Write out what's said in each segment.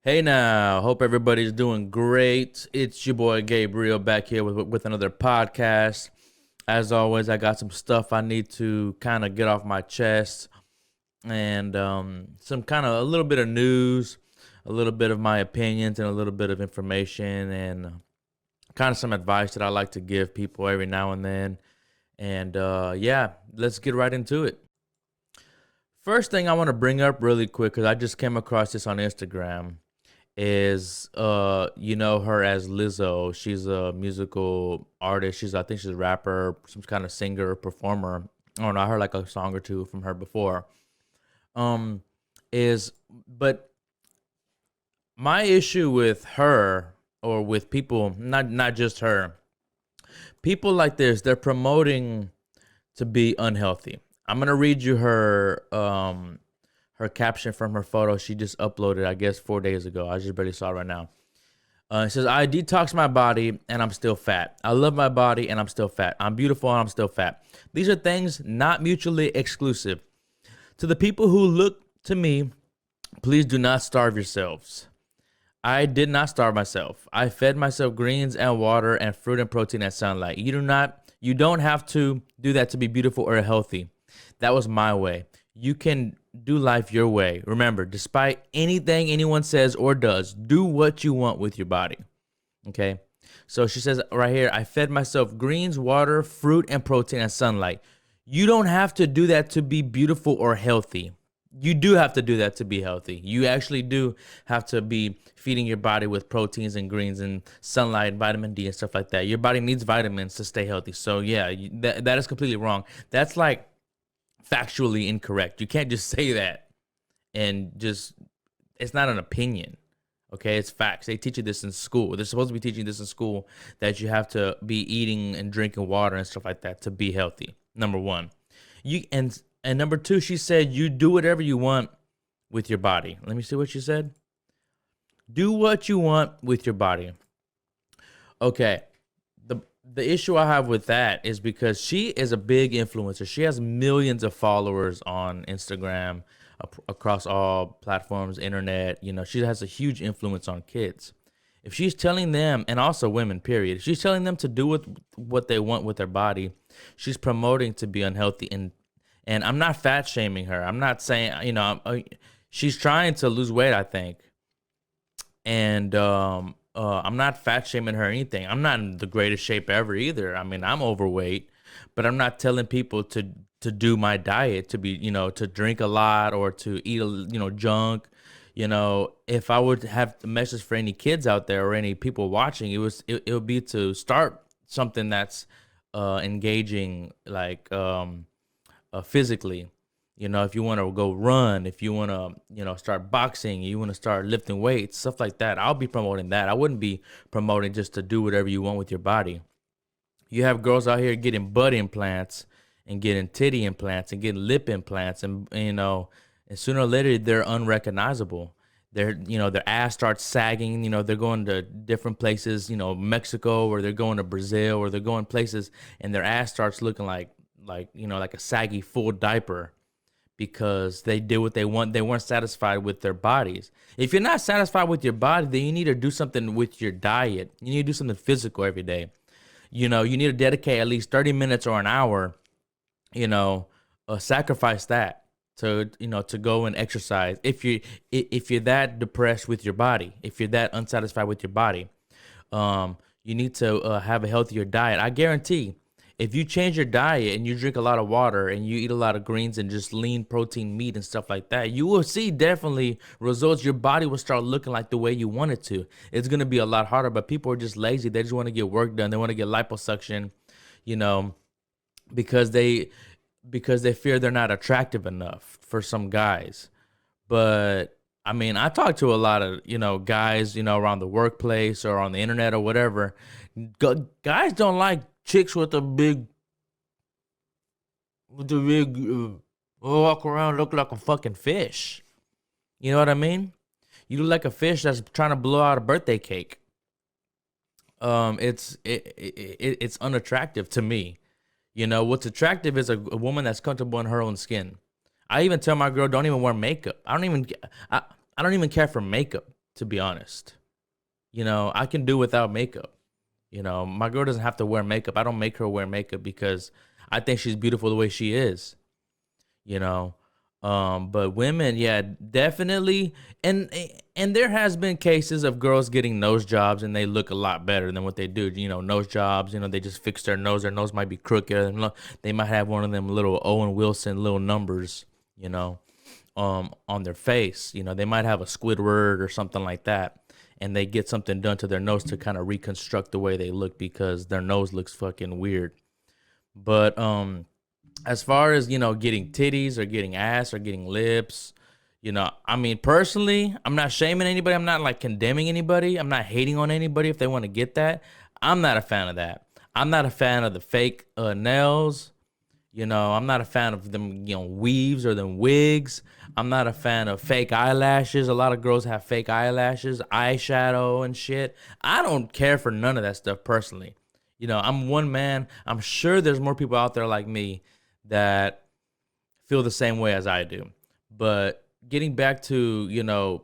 Hey now, hope everybody's doing great. It's your boy Gabriel back here with another podcast. As always, I got some stuff I need to kind of get off my chest and some kind of a little bit of news, a little bit of my opinions, and a little bit of information and kind of some advice that I like to give people every now and then. And yeah, let's get right into it. First thing I want to bring up really quick because I just came across this on Instagram is you know her as Lizzo. She's a musical artist. I think she's a rapper, some kind of singer, performer. I don't know. I heard like a song or two from her before. Um, is but my issue with her or with people, not just her, people like this, they're promoting to be unhealthy. I'm gonna read you her caption from her photo she just uploaded, I guess 4 days ago. I just barely saw it right now. It says, I detox my body and I'm still fat. I love my body and I'm still fat. I'm beautiful and I'm still fat. These are things not mutually exclusive. To the people who look to me, please do not starve yourselves. I did not starve myself. I fed myself greens and water and fruit and protein and sunlight. You don't have to do that to be beautiful or healthy. That was my way. You can do life your way. Remember, despite anything anyone says or does, do what you want with your body. Okay? So she says right here, I fed myself greens, water, fruit, and protein and sunlight. You don't have to do that to be beautiful or healthy. You do have to do that to be healthy. You actually do have to be feeding your body with proteins and greens and sunlight, vitamin D and stuff like that. Your body needs vitamins to stay healthy. So yeah, that is completely wrong. That's like factually incorrect. You can't just say that and just it's not an opinion. Okay, it's facts. They teach you this in school. They're supposed to be teaching this in school that you have to be eating and drinking water and stuff like that to be healthy. Number one. You and number two, she said you do whatever you want with your body. Let me see what she said. Do what you want with your body. Okay. The issue I have with that is because she is a big influencer. She has millions of followers on Instagram, across all platforms, internet. You know, she has a huge influence on kids. If she's telling them, and also women, period, if she's telling them to do what they want with their body, she's promoting to be unhealthy. And I'm not fat shaming her. I'm not saying, she's trying to lose weight, I think. And I'm not fat shaming her or anything. I'm not in the greatest shape ever either. I mean, I'm overweight, but I'm not telling people to do my diet, to be, to drink a lot or to eat, junk. If I would have a message for any kids out there or any people watching, it would be to start something that's engaging, like physically. If you want to go run, if you want to, start boxing, you want to start lifting weights, stuff like that, I'll be promoting that. I wouldn't be promoting just to do whatever you want with your body. You have girls out here getting butt implants and getting titty implants and getting lip implants, and sooner or later they're unrecognizable. Their ass starts sagging. They're going to different places, Mexico, or they're going to Brazil, or they're going places, and their ass starts looking like a saggy full diaper because they did what they want. They weren't satisfied with their bodies. If you're not satisfied with your body, then you need to do something with your diet. You need to do something physical every day. You need to dedicate at least 30 minutes or an hour, sacrifice that to go and exercise. If you're that depressed with your body, if you're that unsatisfied with your body, you need to have a healthier diet. I guarantee if you change your diet and you drink a lot of water and you eat a lot of greens and just lean protein meat and stuff like that, you will see definitely results. Your body will start looking like the way you want it to. It's going to be a lot harder, but people are just lazy. They just want to get work done. They want to get liposuction, you know, because they fear they're not attractive enough for some guys. But I mean, I talk to a lot of, guys, around the workplace or on the internet or whatever. Guys don't like chicks with the big walk around look like a fucking fish. You know what I mean? You look like a fish that's trying to blow out a birthday cake. It's unattractive to me. What's attractive is a woman that's comfortable in her own skin. I even tell my girl, don't even wear makeup. I don't even care for makeup. to be honest. You know, I can do without makeup. You know, my girl doesn't have to wear makeup. I don't make her wear makeup because I think she's beautiful the way she is, you know. But women, yeah, definitely, and and there has been cases of girls getting nose jobs and they look a lot better than what they do. You know, nose jobs, you know, they just fix their nose. Their nose might be crooked, and they might have one of them little Owen Wilson little numbers, you know, on their face. You know, they might have a Squidward or something like that, and they get something done to their nose to kind of reconstruct the way they look because their nose looks fucking weird. But as far as, you know, getting titties or getting ass or getting lips, you know, I mean, personally, I'm not shaming anybody. I'm not like condemning anybody. I'm not hating on anybody if they want to get that. I'm not a fan of that. I'm not a fan of the fake nails. You know, I'm not a fan of them, you know, weaves or them wigs. I'm not a fan of fake eyelashes. A lot of girls have fake eyelashes, eyeshadow and shit. I don't care for none of that stuff personally. You know, I'm one man. I'm sure there's more people out there like me that feel the same way as I do. But getting back to, you know,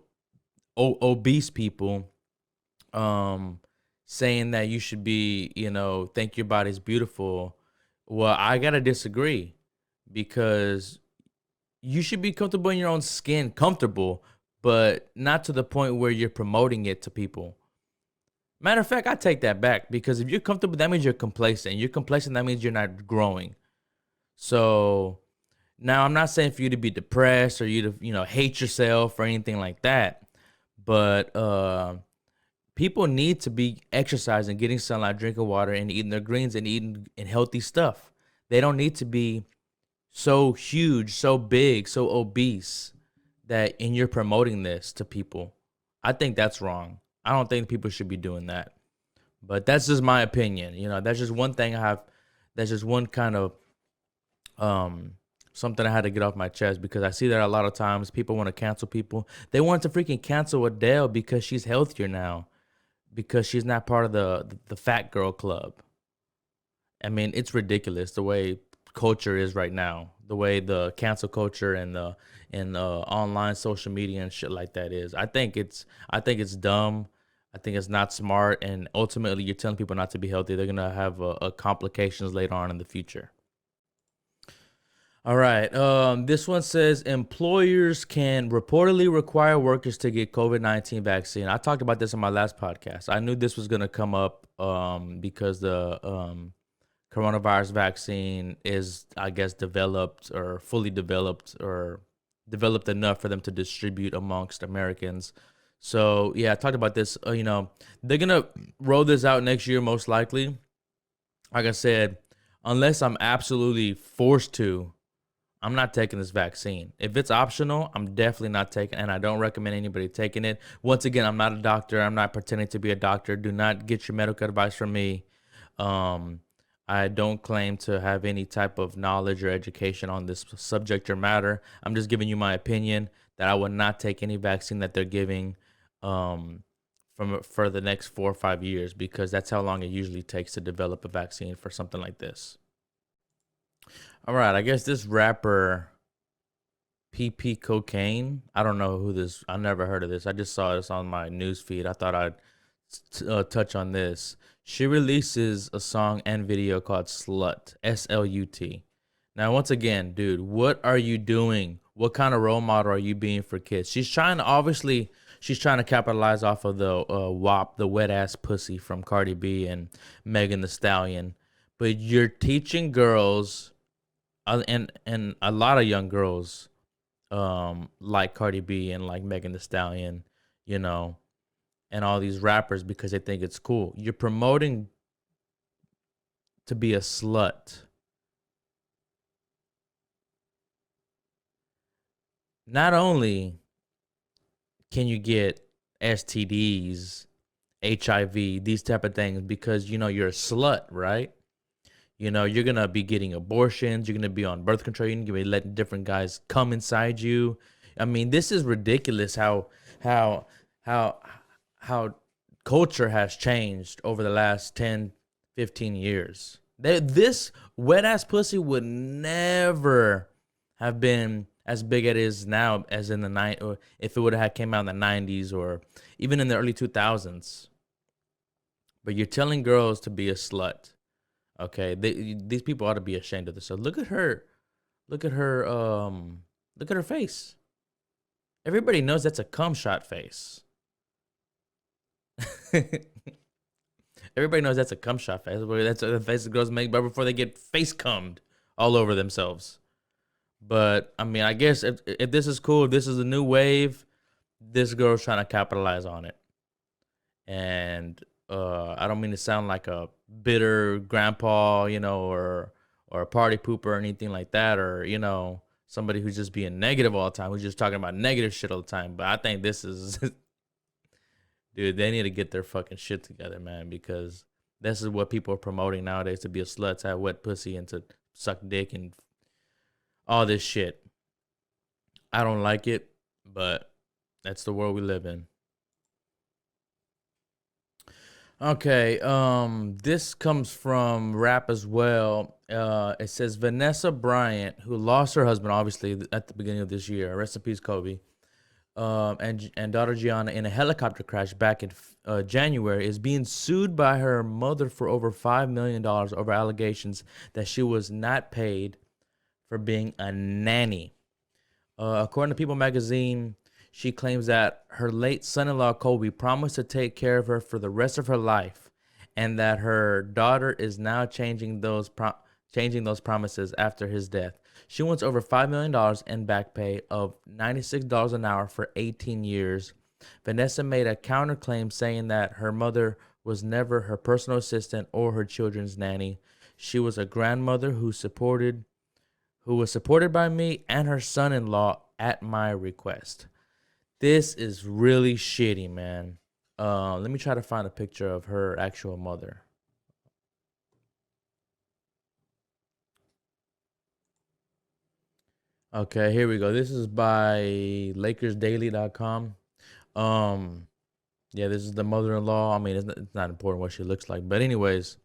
obese people, um, saying that you should be, you know, think your body's beautiful. Well, I gotta disagree because you should be comfortable in your own skin, comfortable, but not to the point where you're promoting it to people. Matter of fact, I take that back because if you're comfortable, that means you're complacent. You're complacent, that means you're not growing. So now I'm not saying for you to be depressed or you to, you know, hate yourself or anything like that, but people need to be exercising, getting sunlight, drinking water, and eating their greens and eating and healthy stuff. They don't need to be so huge, so big, so obese that and you're promoting this to people. I think that's wrong. I don't think people should be doing that. But that's just my opinion. You know, that's just one thing I have. That's just one kind of um something I had to get off my chest because I see that a lot of times people want to cancel people. They want to freaking cancel Adele because she's healthier now, because she's not part of the fat girl club. I mean, it's ridiculous the way culture is right now, the way the cancel culture and online social media and shit like that is. I think it's dumb. I think it's not smart, and ultimately, you're telling people not to be healthy. They're gonna have complications later on in the future. All right. This one says employers can reportedly require workers to get COVID-19 vaccine. I talked about this on my last podcast. I knew this was gonna come up because the coronavirus vaccine is, I guess, developed or fully developed or developed enough for them to distribute amongst Americans. So yeah, I talked about this. You know, they're gonna roll this out next year, most likely. Like I said, unless I'm absolutely forced to, I'm not taking this vaccine. If it's optional, I'm definitely not taking it, and I don't recommend anybody taking it. Once again, I'm not a doctor. I'm not pretending to be a doctor. Do not get your medical advice from me. Um, I don't claim to have any type of knowledge or education on this subject or matter. I'm just giving you my opinion that I would not take any vaccine that they're giving um, from for the next 4 or 5 years because that's how long it usually takes to develop a vaccine for something like this. All right, I guess this rapper PP Cocaine. I don't know who this. I never heard of this. I just saw this on my news feed. I thought I'd touch on this. She releases a song and video called "Slut," SLUT. Now, once again, dude, what are you doing? What kind of role model are you being for kids? She's trying to capitalize off of the WAP, the wet ass pussy from Cardi B and Megan the Stallion. But you're teaching girls, and a lot of young girls, like Cardi B and like Megan the Stallion, you know, and all these rappers because they think it's cool. You're promoting to be a slut. Not only can you get STDs, HIV, these type of things because you know you're a slut, right? You know, you're gonna be getting abortions, you're gonna be on birth control, you're gonna be letting different guys come inside you. I mean, this is ridiculous how how how culture has changed over the last 10, 15 years. This wet ass pussy would never have been as big as it is now as in the or if it would have came out in the 90s or even in the early 2000s. But you're telling girls to be a slut. Okay, these people ought to be ashamed of themselves. Look at her. Look at her. Look at her face. Everybody knows that's a cum shot face. Everybody knows that's a cum shot face. That's the face the girls make right before they get face cummed all over themselves. But I mean, I guess if this is cool, if this is a new wave, this girl's trying to capitalize on it. And I don't mean to sound like a bitter grandpa, or a party pooper or anything like that, or somebody who's just being negative all the time, who's just talking about negative shit all the time. But I think this is, dude, they need to get their fucking shit together, man, because this is what people are promoting nowadays, to be a slut, to have wet pussy, and to suck dick and all this shit. I don't like it, but that's the world we live in. Okay, this comes from rap as well. It says Vanessa Bryant, who lost her husband obviously at the beginning of this year. Rest in peace, Kobe. And daughter Gianna in a helicopter crash back in January, is being sued by her mother for over $5 million over allegations that she was not paid for being a nanny. According to People magazine, she claims that her late son-in-law Kobe promised to take care of her for the rest of her life, and that her daughter is now changing those promises after his death. She wants over $5 million in back pay of $96 an hour for 18 years. Vanessa made a counterclaim saying that her mother was never her personal assistant or her children's nanny. She was a grandmother who was supported by me and her son-in-law at my request. This is really shitty, man. Let me try to find a picture of her actual mother. Okay, here we go. This is by LakersDaily.com. Yeah, this is the mother-in-law. I mean, it's not important what she looks like, but anyways,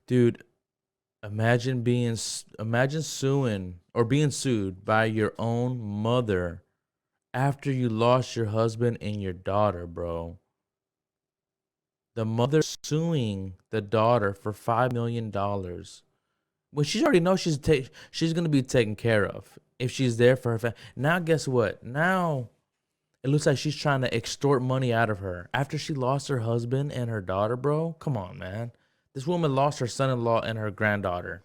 dude, imagine suing or being sued by your own mother after you lost your husband and your daughter, bro. The mother suing the daughter for $5 million when she already knows she's gonna be taken care of if she's there for her family. Now, guess what? Now it looks like she's trying to extort money out of her after she lost her husband and her daughter, bro. Come on, man. This woman lost her son-in-law and her granddaughter,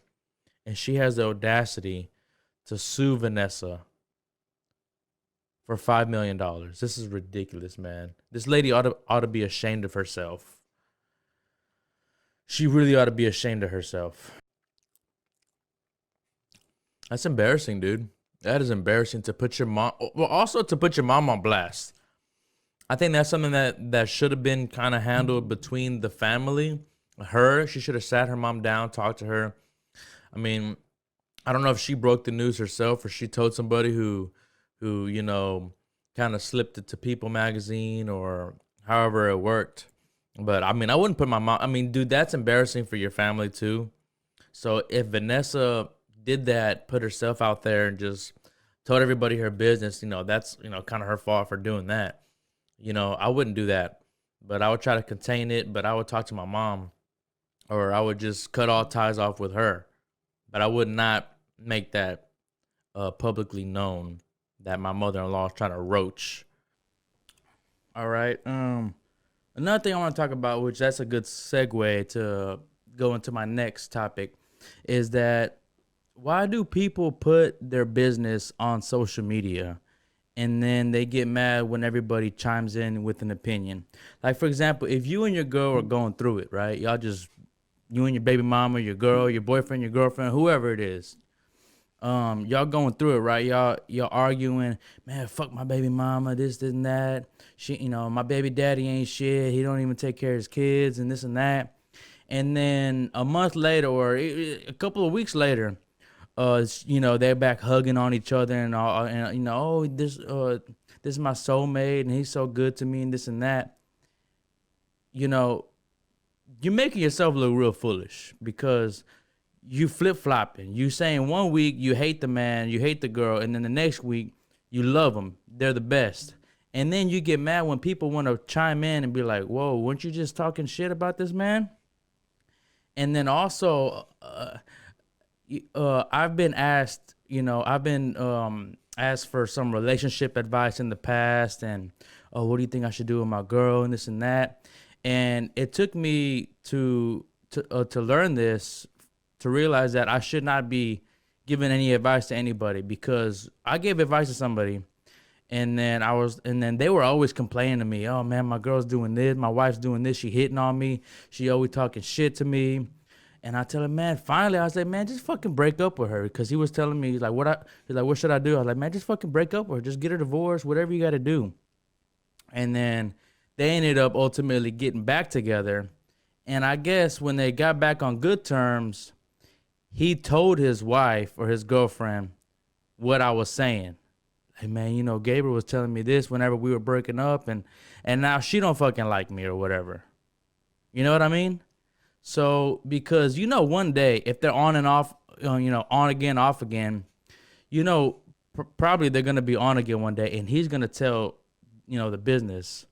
and she has the audacity to sue Vanessa for $5 million. This is ridiculous, man. This lady ought to be ashamed of herself. She really ought to be ashamed of herself. That's embarrassing, dude. That is embarrassing to put your mom. Well, also to put your mom on blast. I think that's something that should have been kind of handled between the family. She should have sat her mom down, talked to her. I mean, I don't know if she broke the news herself or she told somebody who kind of slipped it to People magazine or however it worked. But I mean, I wouldn't put my mom. I mean, dude, that's embarrassing for your family too. So if Vanessa did that, put herself out there and just told everybody her business, that's kind of her fault for doing that. I wouldn't do that, but I would try to contain it. But I would talk to my mom, or I would just cut all ties off with her. But I would not make that publicly known that my mother-in-law is trying to roach. All right. Another thing I want to talk about, which that's a good segue to go into my next topic, is that why do people put their business on social media and then they get mad when everybody chimes in with an opinion? Like, for example, if you and your girl are going through it, right? You and your baby mama, your girl, your boyfriend, your girlfriend, whoever it is, y'all going through it, right? Y'all arguing, man, fuck my baby mama, this and that. My baby daddy ain't shit. He don't even take care of his kids and this and that. And then a month later or a couple of weeks later, they're back hugging on each other and all, and oh, this is my soulmate and he's so good to me and this and that. You're making yourself look real foolish because you flip flopping. You saying one week you hate the man, you hate the girl, and then the next week you love them. They're the best. And then you get mad when people want to chime in and be like, "Whoa, weren't you just talking shit about this man?" And then also, I've been asked, I've been asked for some relationship advice in the past, and oh, what do you think I should do with my girl, and this and that. And it took me to learn this, to realize that I should not be giving any advice to anybody, because I gave advice to somebody, and then they were always complaining to me, "Oh man, my girl's doing this, my wife's doing this, she hitting on me, she always talking shit to me." And I tell him, "Man, finally," I was like, "Man, just fucking break up with her," because he was telling me, he's like, "What should I do?" I was like, "Man, just fucking break up with her, just get her divorced, whatever you got to do." And then they ended up ultimately getting back together. And I guess when they got back on good terms, he told his wife or his girlfriend what I was saying. Hey man, Gabriel was telling me this whenever we were breaking up, and now she don't fucking like me or whatever. You know what I mean? So because one day if they're on and off, on again, off again, probably they're gonna be on again one day, and he's gonna tell the business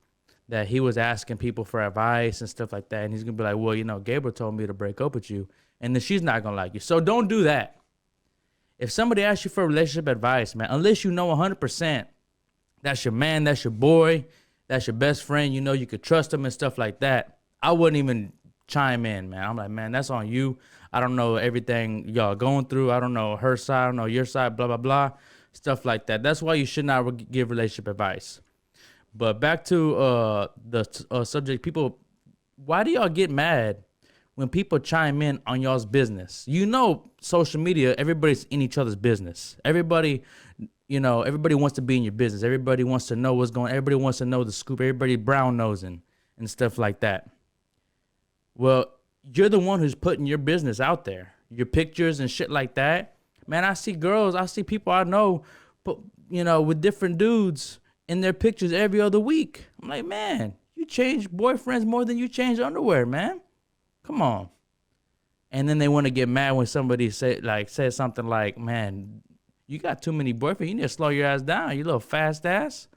that he was asking people for advice and stuff like that, and he's gonna be like, "Well, Gabriel told me to break up with you," and then she's not gonna like you. So don't do that. If somebody asks you for relationship advice, man, unless you know 100% that's your man, that's your boy, that's your best friend, you could trust him and stuff like that, I wouldn't even chime in, man. I'm like, man, that's on you. I don't know everything y'all going through. I don't know her side. I don't know your side, blah, blah, blah, stuff like that. That's why you should not give relationship advice. But back to the subject, people, why do y'all get mad when people chime in on y'all's business? Social media, everybody's in each other's business. Everybody wants to be in your business. Everybody wants to know what's going on. Everybody wants to know the scoop. Everybody brown nosing and stuff like that. Well, you're the one who's putting your business out there, your pictures and shit like that. Man, I see people I know, with different dudes in their pictures every other week. I'm like, man, you change boyfriends more than you change underwear, man. Come on. And then they want to get mad when somebody says something like, "Man, you got too many boyfriends. You need to slow your ass down, you little fast ass."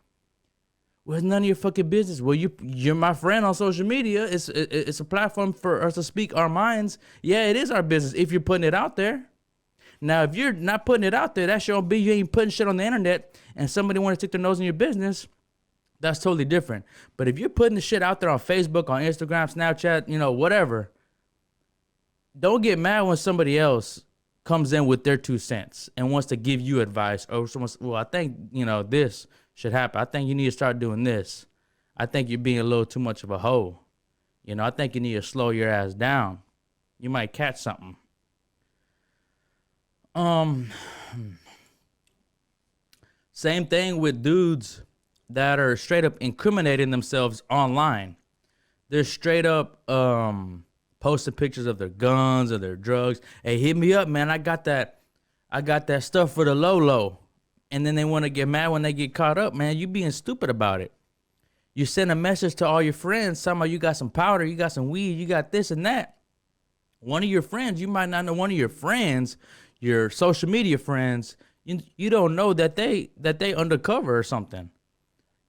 Well, it's none of your fucking business. Well, you're my friend on social media. It's a platform for us to speak our minds. Yeah, it is our business if you're putting it out there. Now, if you're not putting it out there, that's your own business. You ain't putting shit on the internet, and somebody want to stick their nose in your business, that's totally different. But if you're putting the shit out there on Facebook, on Instagram, Snapchat, whatever, don't get mad when somebody else comes in with their 2 cents and wants to give you advice. Or well, I think, this should happen. I think you need to start doing this. I think you're being a little too much of a hoe. I think you need to slow your ass down. You might catch something. Same thing with dudes that are straight up incriminating themselves online. They're straight up posting pictures of their guns or their drugs. "Hey, hit me up, man. I got that stuff for the low." And then they want to get mad when they get caught up, man. You being stupid about it. You send a message to all your friends, somehow you got some powder, you got some weed, you got this and that. One of your friends, you might not know one of your friends, your social media friends, you don't know that they undercover or something.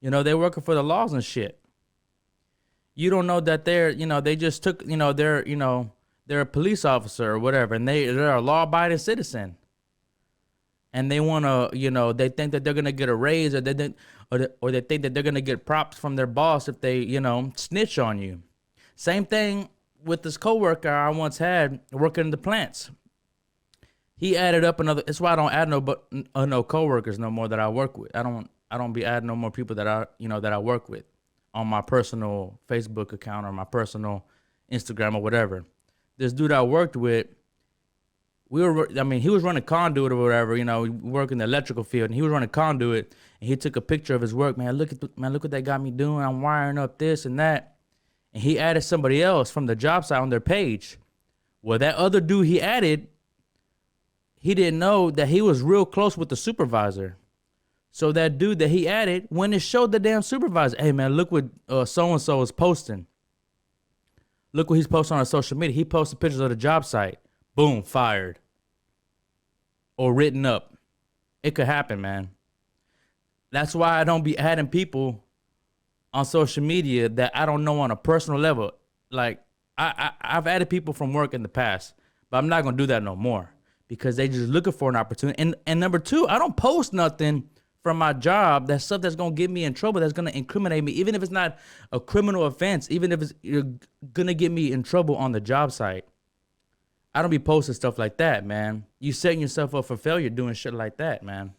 They're working for the laws and shit. You don't know that they just took, they're a police officer or whatever, and they're a law-abiding citizen. And they want to, they think that they're going to get a raise, or they think that they're going to get props from their boss if they, snitch on you. Same thing with this coworker I once had working in the plants. He added up another. It's why I don't add no coworkers no more that I work with. I don't be adding no more people that I work with on my personal Facebook account or my personal Instagram or whatever. This dude I worked with, he was running conduit or whatever, working the electrical field, and he was running conduit, and he took a picture of his work. Man, look what they got me doing. I'm wiring up this and that. And he added somebody else from the job site on their page. Well, that other dude he added, he didn't know that he was real close with the supervisor. So that dude that he added went and showed the damn supervisor, "Hey man, look what so-and-so is posting. Look what he's posting on social media." He posted pictures of the job site. Boom, fired or written up. It could happen, man. That's why I don't be adding people on social media that I don't know on a personal level. Like I've added people from work in the past, but I'm not gonna do that no more because they just looking for an opportunity. And number two, I don't post nothing from my job. That's stuff that's gonna get me in trouble. That's gonna incriminate me, even if it's not a criminal offense. Even if you're gonna get me in trouble on the job site. I don't be posting stuff like that, man. You setting yourself up for failure doing shit like that, man.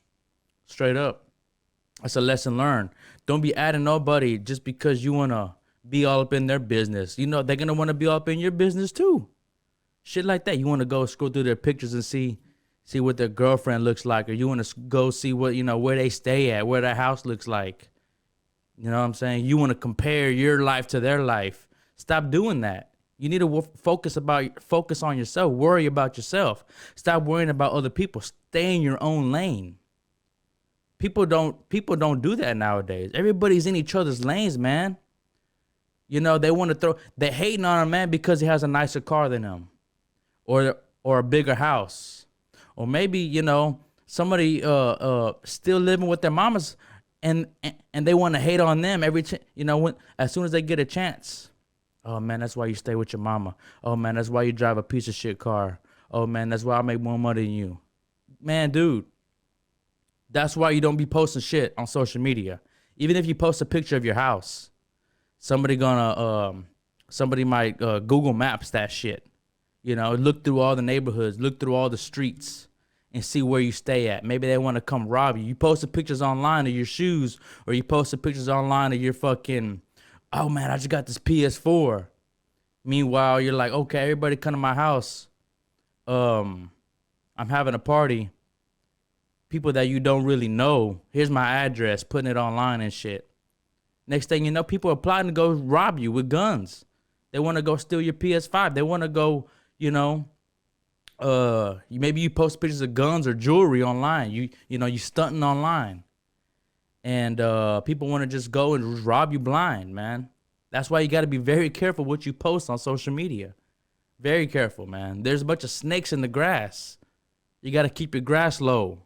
Straight up. That's a lesson learned. Don't be adding nobody just because you want to be all up in their business. You know, they're going to want to be all up in your business too. Shit like that. You want to go scroll through their pictures and see what their girlfriend looks like, or you want to go see what, where they stay at, where their house looks like. You know what I'm saying? You want to compare your life to their life. Stop doing that. You need to focus on yourself. Worry about yourself. Stop worrying about other people. Stay in your own lane. People don't do that nowadays. Everybody's in each other's lanes, man. They're hating on a man because he has a nicer car than them, or a bigger house, or maybe somebody still living with their mamas, and they want to hate on them as soon as they get a chance. Oh man, that's why you stay with your mama. Oh man, that's why you drive a piece of shit car. Oh man, that's why I make more money than you. Man, dude. That's why you don't be posting shit on social media. Even if you post a picture of your house, somebody might Google Maps that shit. Look through all the neighborhoods, look through all the streets, and see where you stay at. Maybe they want to come rob you. You posted pictures online of your shoes, or you posted pictures online of your fucking, oh man, I just got this PS4. Meanwhile, you're like, okay, everybody come to my house. I'm having a party. People that you don't really know. Here's my address, putting it online and shit. Next thing you know, people are plotting to go rob you with guns. They want to go steal your PS5. They want to go, maybe you post pictures of guns or jewelry online. You stunting online. And people want to just go and just rob you blind, man. That's why you got to be very careful what you post on social media. Very careful, man. There's a bunch of snakes in the grass. You got to keep your grass low.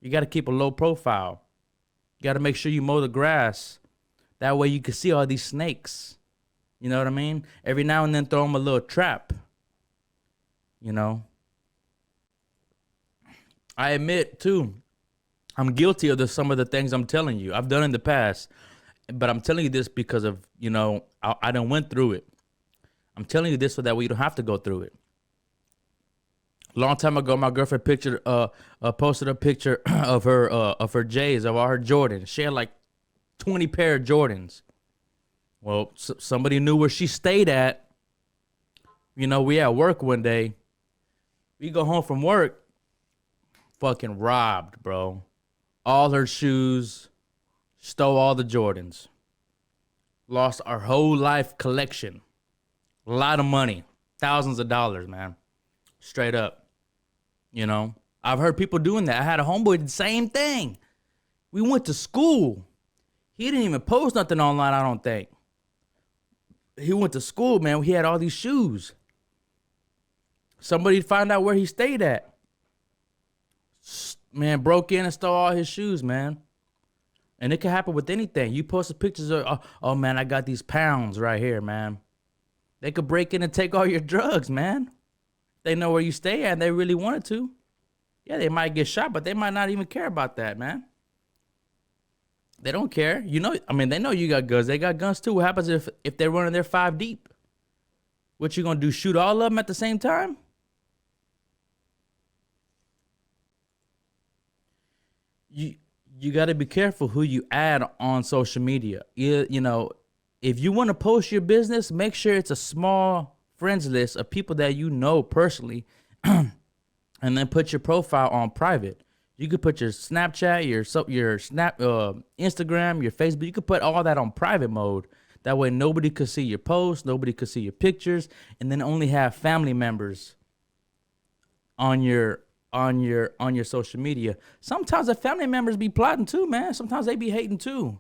You got to keep a low profile. You got to make sure you mow the grass. That way you can see all these snakes. You know what I mean? Every now and then throw them a little trap. I admit, too, I'm guilty of some of the things I'm telling you. I've done in the past. But I'm telling you this because of, I done went through it. I'm telling you this so that way you don't have to go through it. Long time ago, my girlfriend posted a picture of her J's, of all her Jordans. She had like 20 pair of Jordans. Well, somebody knew where she stayed at. We at work one day. We go home from work, fucking robbed, bro. All her shoes, stole all the Jordans. Lost our whole life collection. A lot of money, thousands of dollars, man. Straight up. I've heard people doing that. I had a homeboy did the same thing. We went to school. He didn't even post nothing online, I don't think. He went to school, man. He had all these shoes. Somebody found out where he stayed at. Man, broke in and stole all his shoes, man. And it can happen with anything. You posted pictures of, oh man, I got these pounds right here, man. They could break in and take all your drugs, man. They know where you stay at and they really wanted to. Yeah, they might get shot, but they might not even care about that, man. They don't care. They know you got guns. They got guns too. What happens if they're running their 5 deep? What you gonna do, shoot all of them at the same time? You got to be careful who you add on social media. If you want to post your business, make sure it's a small friends list of people that you know personally, and then put your profile on private. You could put your Snapchat, your Instagram, your Facebook. You could put all that on private mode. That way nobody could see your posts, nobody could see your pictures, and then only have family members on your social media. Sometimes the family members be plotting too, man. Sometimes they be hating too.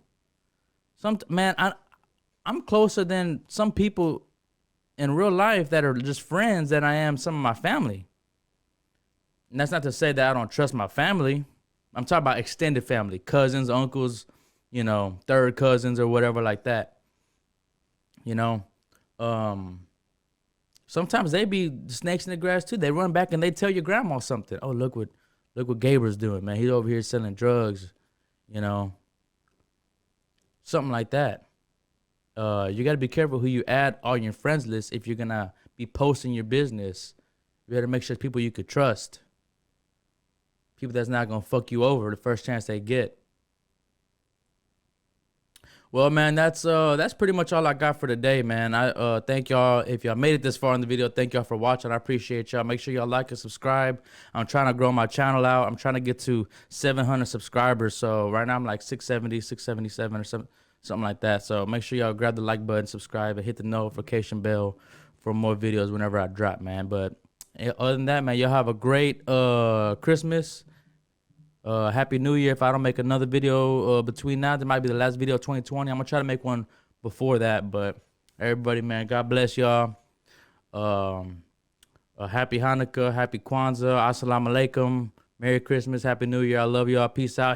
I'm closer than some people in real life that are just friends than I am some of my family. And that's not to say that I don't trust my family. I'm talking about extended family, cousins, uncles, third cousins or whatever like that. You know, um, sometimes they be snakes in the grass too. They run back and they tell your grandma something. Oh, look what Gabriel's doing, man. He's over here selling drugs, you know, something like that. You got to be careful who you add on your friends list if you're gonna be posting your business. You better make sure it's people you could trust. People that's not gonna fuck you over the first chance they get. Well, man, that's pretty much all I got for today, man. I thank y'all if y'all made it this far in the video. Thank y'all for watching. I appreciate y'all. Make sure y'all like and subscribe. I'm trying to grow my channel out. I'm trying to get to 700 subscribers. So right now I'm like 670, 677 or something like that. So make sure y'all grab the like button, subscribe, and hit the notification bell for more videos whenever I drop, man. But other than that, man, y'all have a great Christmas. Happy New Year. If I don't make another video between now, that might be the last video of 2020. I'm gonna try to make one before that. But everybody, man, God bless y'all. Happy Hanukkah, happy Kwanzaa, assalamu alaikum, Merry Christmas, Happy New Year. I love y'all. Peace out.